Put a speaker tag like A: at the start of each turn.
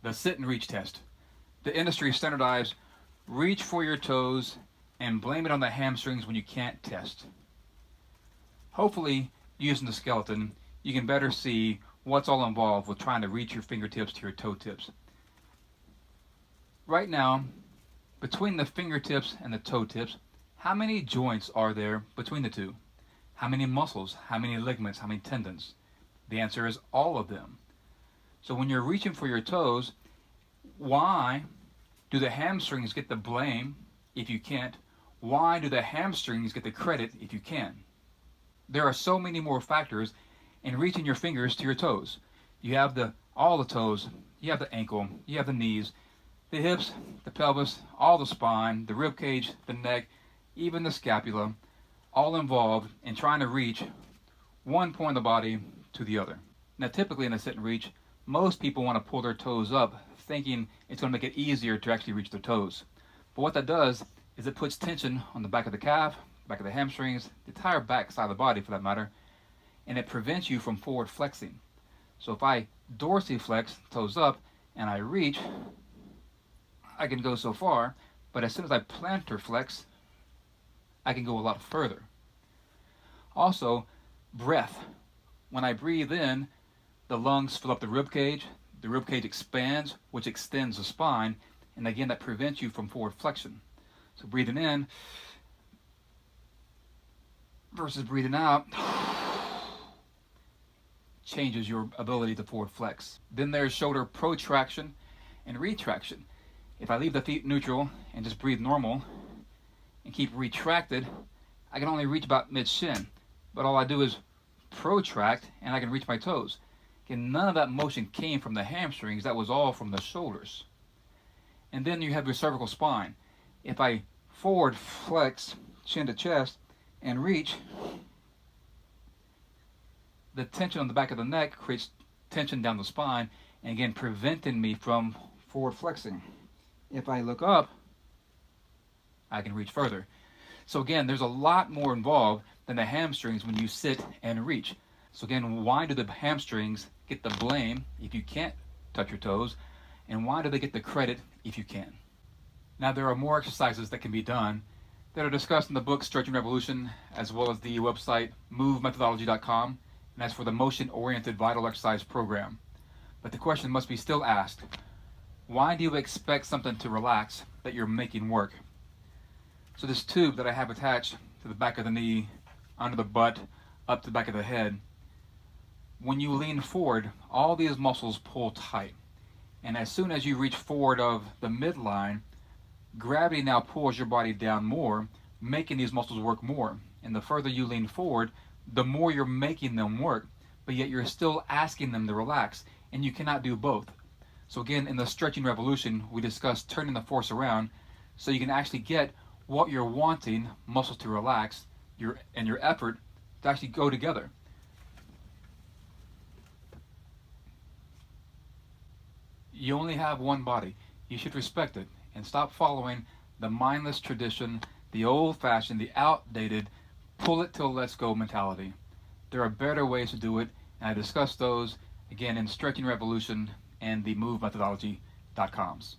A: The sit and reach test. The industry standardized reach for your toes and blame it on the hamstrings when you can't test. Hopefully, using the skeleton, you can better see what's all involved with trying to reach your fingertips to your toe tips. Right now, between the fingertips and the toe tips, how many joints are there between the two? How many muscles? How many ligaments? How many tendons? The answer is all of them. So when you're reaching for your toes, why do the hamstrings get the blame if you can't? Why do the hamstrings get the credit if you can? There are so many more factors in reaching your fingers to your toes. You have all the toes, you have the ankle, you have the knees, the hips, the pelvis, all the spine, the rib cage, the neck, even the scapula, all involved in trying to reach one point of the body to the other. Now typically in a sit and reach, most people want to pull their toes up thinking it's going to make it easier to actually reach their toes. But what that does is it puts tension on the back of the calf, back of the hamstrings, the entire back side of the body for that matter, and it prevents you from forward flexing. So if I dorsiflex, toes up, and I reach, I can go so far, but as soon as I plantar flex, I can go a lot further. Also, breath. When I breathe in, the lungs fill up the rib cage expands, which extends the spine, and again that prevents you from forward flexion. So breathing in versus breathing out changes your ability to forward flex. Then there's shoulder protraction and retraction. If I leave the feet neutral and just breathe normal and keep retracted, I can only reach about mid-shin, but all I do is protract and I can reach my toes. And none of that motion came from the hamstrings, that was all from the shoulders. And then you have your cervical spine. If I forward flex, chin to chest, and reach, the tension on the back of the neck creates tension down the spine, and again preventing me from forward flexing. If I look up, I can reach further. So again, there's a lot more involved than the hamstrings when you sit and reach. So again, why do the hamstrings get the blame if you can't touch your toes? And why do they get the credit if you can? Now there are more exercises that can be done that are discussed in the book Stretching Revolution, as well as the website movemethodology.com, and that's for the motion-oriented vital exercise program. But the question must be still asked, why do you expect something to relax that you're making work? So this tube that I have attached to the back of the knee, under the butt, up to the back of the head, when you lean forward, all these muscles pull tight. And as soon as you reach forward of the midline, gravity now pulls your body down more, making these muscles work more. And the further you lean forward, the more you're making them work, but yet you're still asking them to relax, and you cannot do both. So again, in the Stretching Revolution, we discussed turning the force around so you can actually get what you're wanting, muscles to relax, and your effort to actually go together. You only have one body. You should respect it and stop following the mindless tradition, the old-fashioned, the outdated, pull it till let's go mentality. There are better ways to do it, and I discuss those again in Stretching Revolution and the movemethodology.coms.